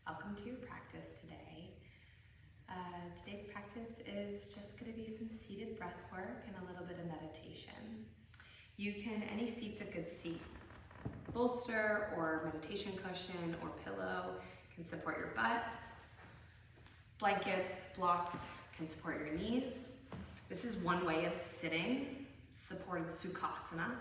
Welcome to your practice today. Today's practice is just going to be some seated breath work and a little bit of meditation. Any seat's a good seat. Bolster or meditation cushion or pillow can support your butt. Blankets, blocks can support your knees. This is one way of sitting, supported Sukhasana.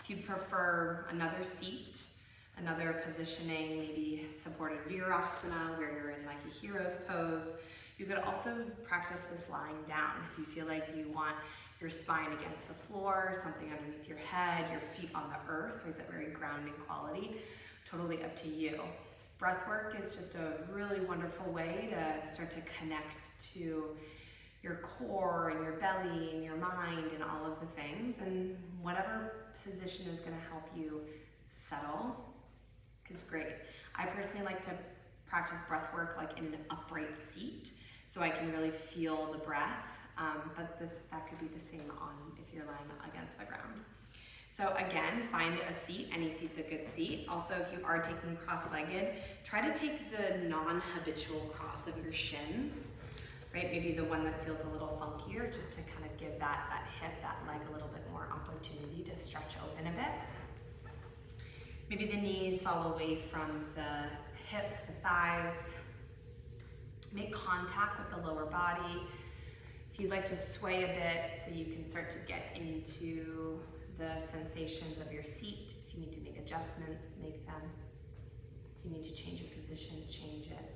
If you prefer another seat, another positioning, maybe supported Virasana, where you're in like a hero's pose. You could also practice this lying down if you feel like you want your spine against the floor, something underneath your head, your feet on the earth, right? That very grounding quality. Totally up to you. Breath work is just a really wonderful way to start to connect to your core and your belly and your mind and all of the things. And whatever position is going to help you settle is great. I personally like to practice breath work like in an upright seat so I can really feel the breath, but that could be the same on if you're lying against the ground. So again, find a seat. Any seat's a good seat. Also, if you are taking cross-legged, try to take the non-habitual cross of your shins, right? Maybe the one that feels a little funkier, just to kind of give that hip, that leg a little bit more opportunity to stretch open a bit. Maybe the knees fall away from the hips, the thighs. Make contact with the lower body. If you'd like to sway a bit so you can start to get into the sensations of your seat. If you need to make adjustments, make them. If you need to change your position, change it.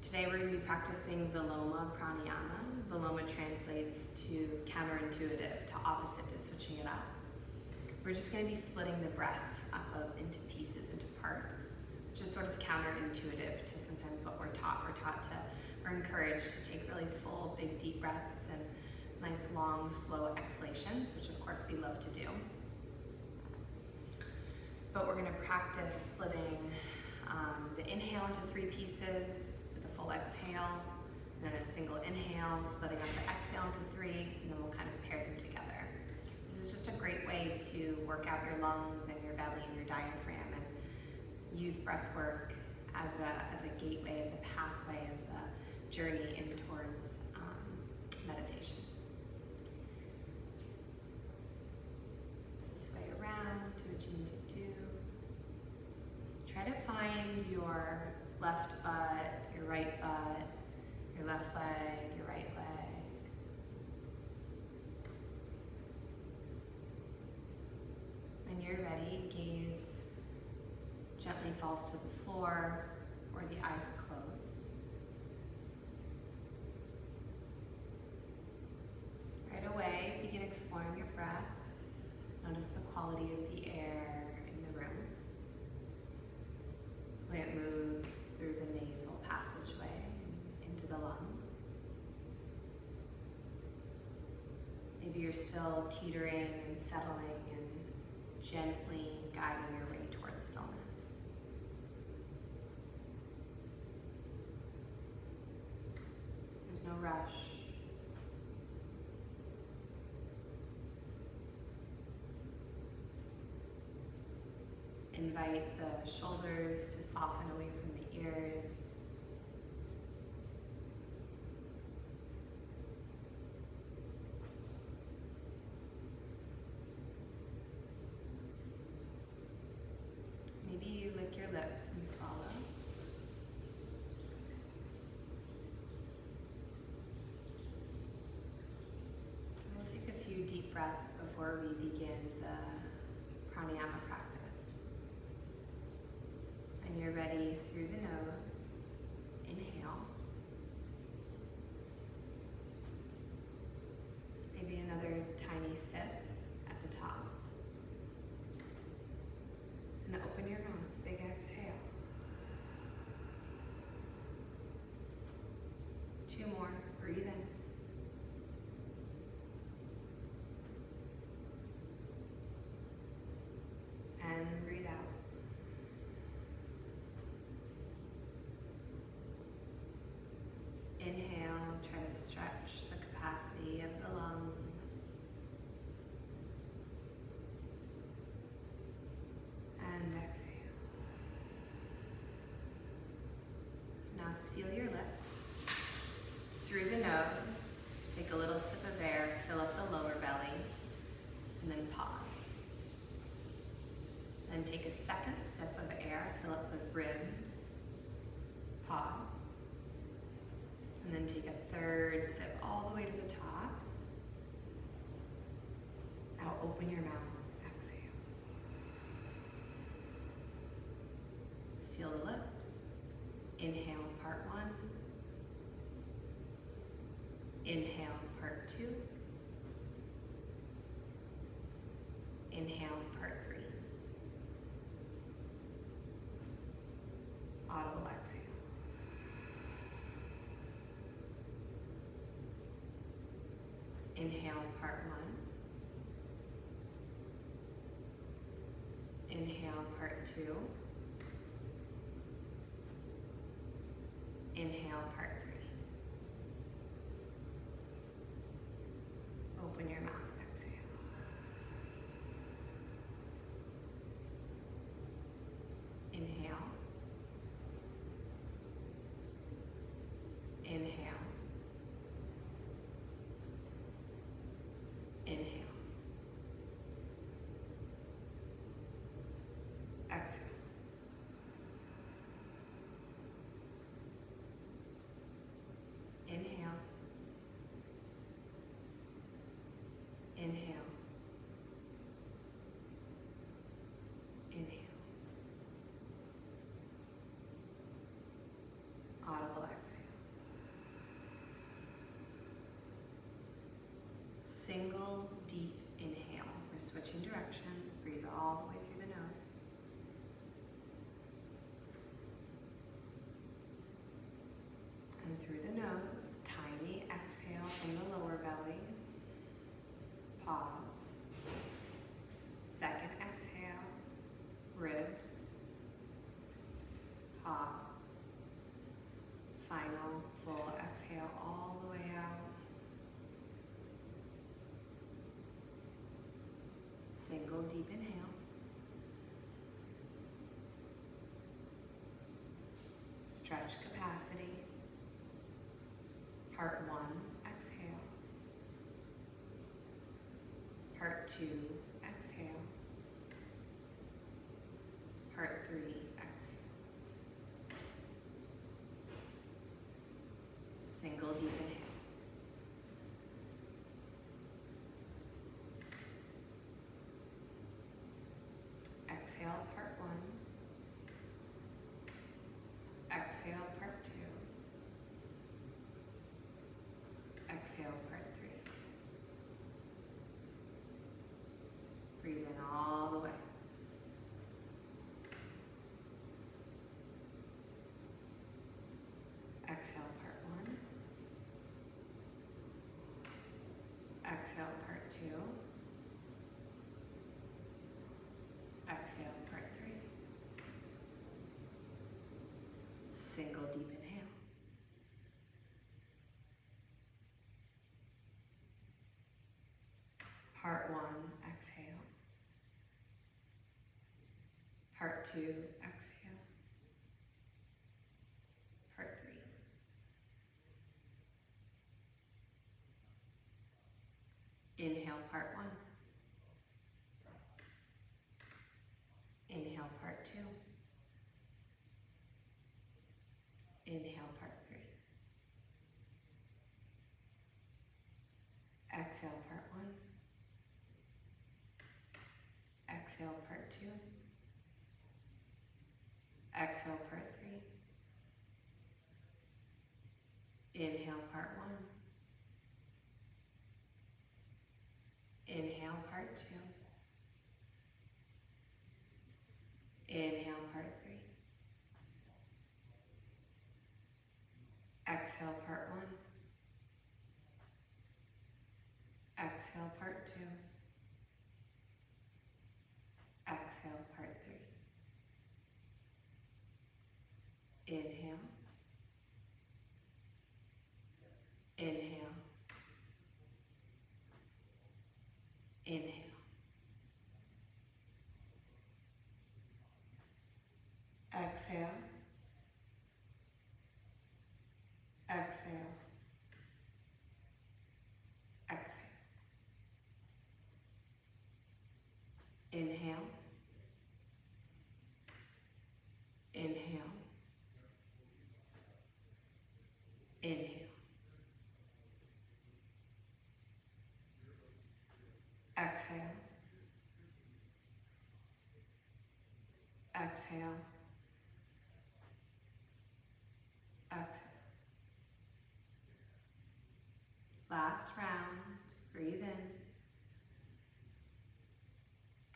Today we're going to be practicing Viloma Pranayama. Viloma translates to counterintuitive, to opposite to switching it up. We're just going to be splitting the breath up into pieces, into parts, which is sort of counterintuitive to sometimes what we're taught. We're encouraged to take really full, big, deep breaths and nice, long, slow exhalations, which of course we love to do. But we're going to practice splitting the inhale into 3 pieces with a full exhale, and then a single inhale, splitting up the exhale into 3, and then we'll kind of pair them together. This is just a great way to work out your lungs and your belly and your diaphragm and use breath work as a gateway, as a pathway, as a journey in towards meditation. So sway around, do what you need to do. Try to find your left butt, your right butt, your left leg, your right leg. When you're ready, gaze gently falls to the floor or the eyes close. Right away, begin exploring your breath. Notice the quality of the air in the room, the way it moves through the nasal passageway into the lungs. Maybe you're still teetering and settling and gently guiding your way towards stillness. There's no rush. Invite the shoulders to soften away from the ears. Maybe you lick your lips and swallow. And we'll take a few deep breaths before we begin the pranayama practice. When you're ready, through the nose, inhale. Maybe another tiny sip at the top. And open your mouth, big exhale. 2 more, breathe in. And breathe out. Inhale, try to stretch the capacity of the lungs. Now seal your lips. Through the nose, take a little sip of air, fill up the lower belly, and then pause. Then take a second sip of air, fill up the ribs, pause. And then take a third sip all the way to the top. Now open your mouth, exhale. Seal the lips. Inhale, part 1. Inhale, part 2. Inhale, part 3. Audible exhale. Inhale, part 1. Inhale, part 2. Inhale, part 3. Open your mouth, exhale. Inhale. Inhale. Inhale. Exhale. Inhale. Inhale. Inhale. Audible exhale. Single deep inhale. We're switching directions. Breathe all the way through the nose. And through the nose, tiny exhale from the lower belly. Pause. Second exhale, ribs. Pause. Final full exhale all the way out. Single deep inhale. Stretch capacity. Part 1, exhale. Part 2, exhale. Part 3, exhale. Single deep inhale. Exhale, part 1. Exhale, part 2. Exhale, part 3. Breathe in all the way. Exhale, part 1. Exhale, part 2. Exhale, part 3. Single deep inhale. Part 1, exhale. Part 2, exhale. Part 3. Inhale, part 1. Inhale, part 2. Inhale, part 3. Exhale, part 1. Exhale, part 2. Exhale, part 3. Inhale, part 1. Inhale, part 2. Inhale, part 3. Exhale, part 1. Exhale, part 2. Exhale, part 3. Inhale. Inhale. Inhale. Exhale. Exhale. Exhale. Inhale. Inhale. Inhale. Exhale. Exhale. Exhale. Last round. Breathe in.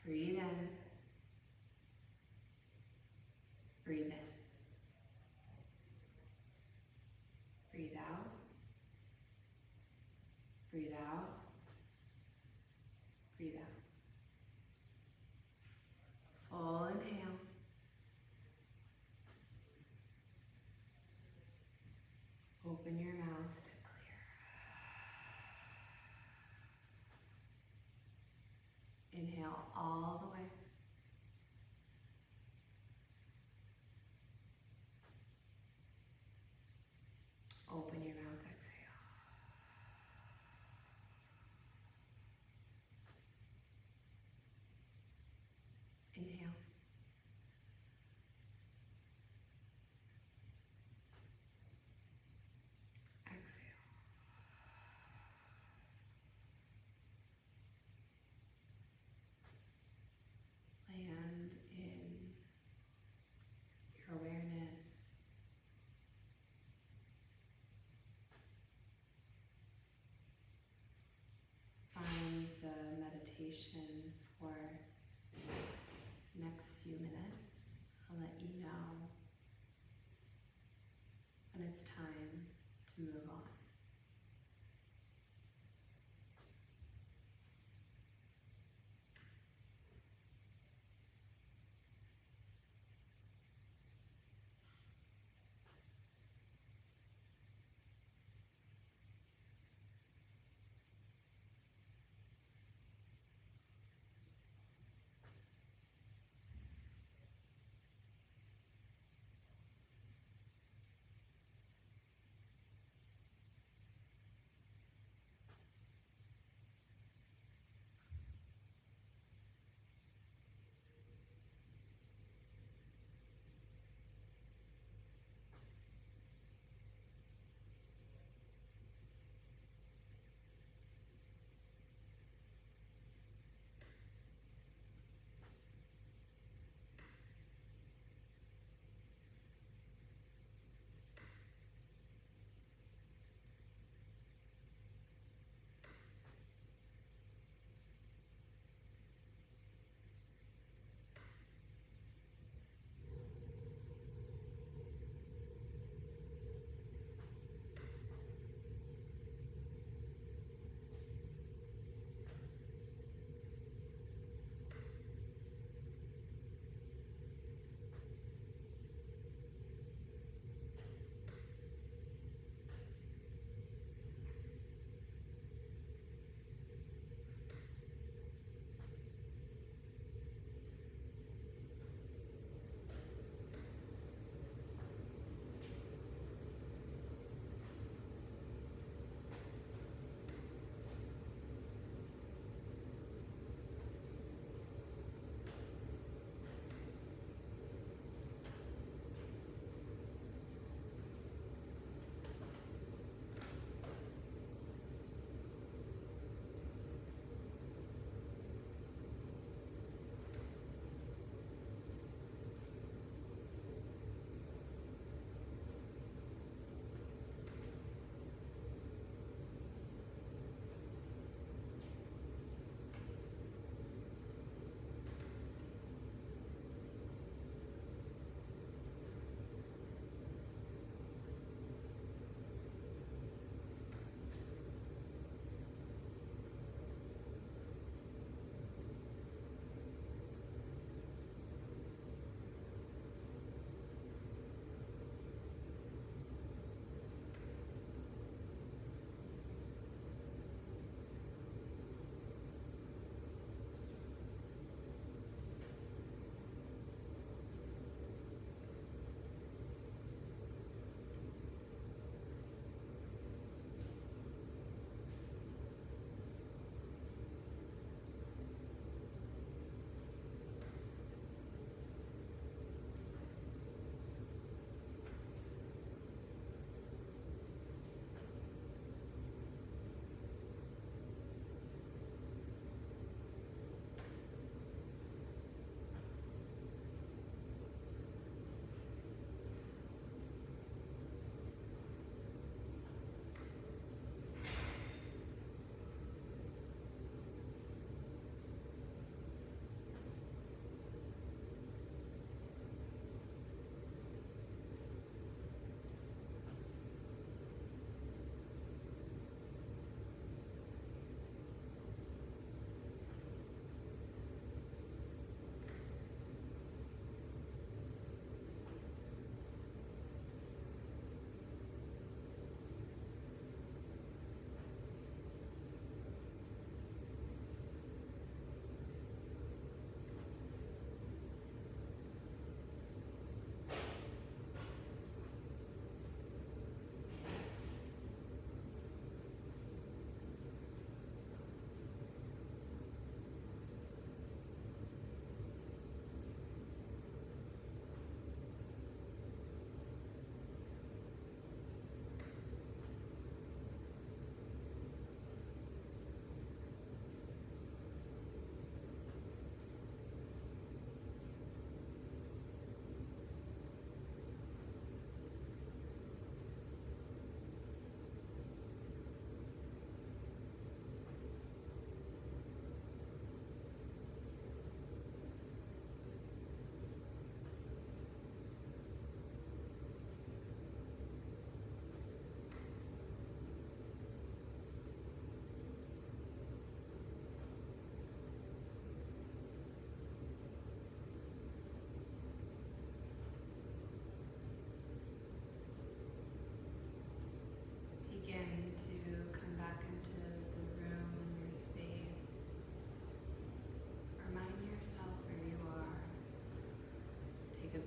Breathe in. Breathe in. Breathe out. Breathe out. Breathe out. Full inhale. Open your mouth to clear. Inhale all the way. Open your mouth, exhale. Inhale. Exhale. Land in your awareness. Find the meditation for the next few minutes. I'll let you know when it's time to move on.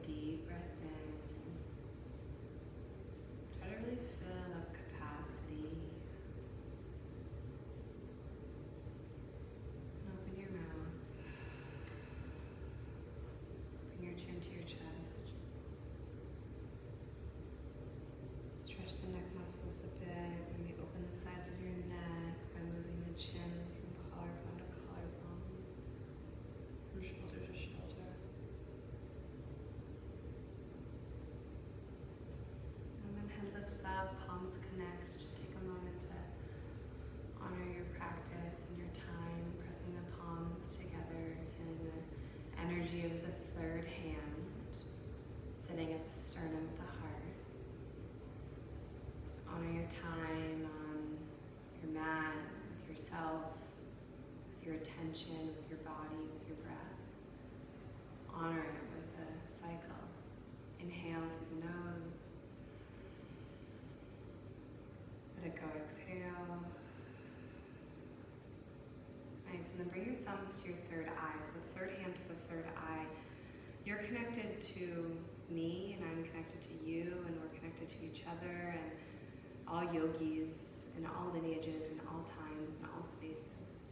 deep breath in. Try to really fill up capacity. And open your mouth. Bring your chin to your chest. Stretch the neck muscles a bit. Maybe open the sides of your neck by moving the chin from collarbone to collarbone, from shoulder to shoulder. And then head lifts up, palms connect. Just take a moment to honor your practice and your time, pressing the palms together, feeling the energy of the third hand, sitting at the sternum of the heart. Honor your time on your mat, with yourself, with your attention, with your body, with your breath. Honor it with a cycle. Inhale through the nose. Let it go, exhale. Nice, and then bring your thumbs to your third eye. So third hand to the third eye. You're connected to me, and I'm connected to you, and we're connected to each other, and all yogis, in all lineages, in all times, in all spaces.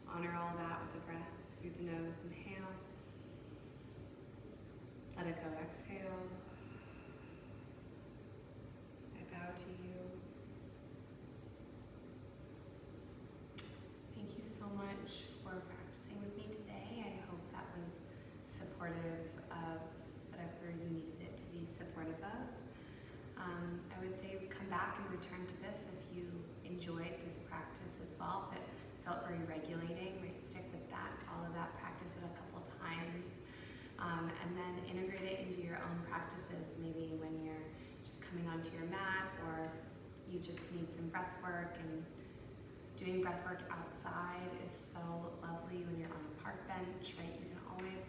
Honor all that with a breath through the nose. Inhale. Let it go, exhale. I bow to you. Thank you so much for practicing with me today. I hope that was supportive of whatever you needed it to be supportive of. I would say come back and return to this if you enjoyed this practice as well. If it felt very regulating, right? Stick with that, follow that, practice it a couple times, and then integrate it into your own practices. Maybe when you're just coming onto your mat, or you just need some breath work, and doing breath work outside is so lovely when you're on a park bench, right? You can always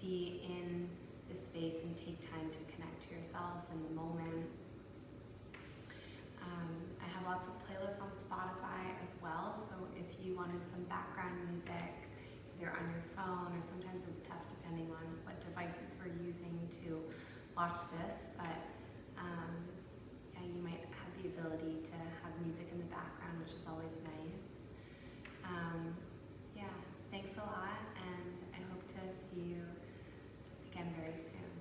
be in the space and take time to connect to yourself in the moment. I have lots of playlists on Spotify as well, so if you wanted some background music, either on your phone, or sometimes it's tough depending on what devices we're using to watch this, but yeah, you might have the ability to have music in the background, which is always nice. Yeah, thanks a lot, and I hope to see you again very soon.